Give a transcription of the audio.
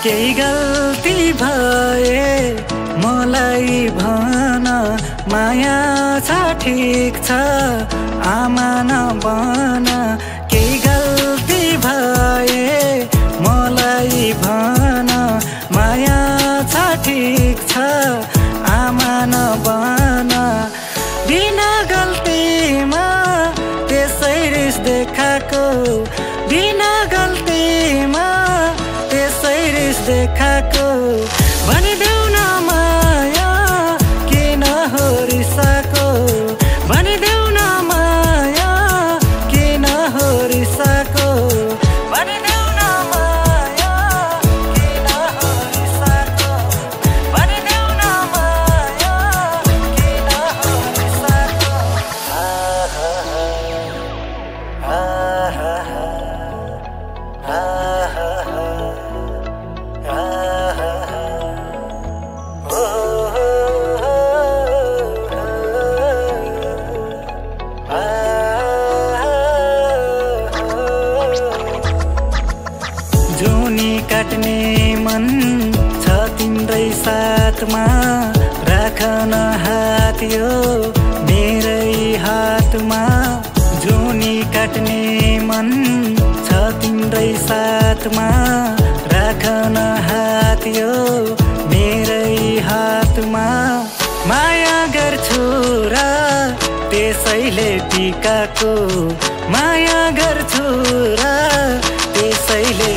केही गल्ती भए मलाई भन, माया छ ठिक छ आमा नबन। केही गल्ती भए मलाई भन, माया छ ठिक छ आमा नबन। बिना गल्तीमा त्यसै रिस देखाएको, बिना गल्तीमा त्यसै रिस देखाएको। भनिदेऊ न माया किन हो रिसाको, भनिदेऊ न माया किन हो रिसाको, भनिदेऊ न माया किन हो रिसाको, भनिदेऊ न माया किन हो रिसाको। जुनी काट्ने मन छ तिम्रै साथमा, राखन हात यो मेरै हातमा। जुनी काट्ने मन छ तिम्रै साथमा, राखन हात यो मेरै हातमा। माया गर्छु र त्यसैले टिकाको, माया गर्छु र त्यसैले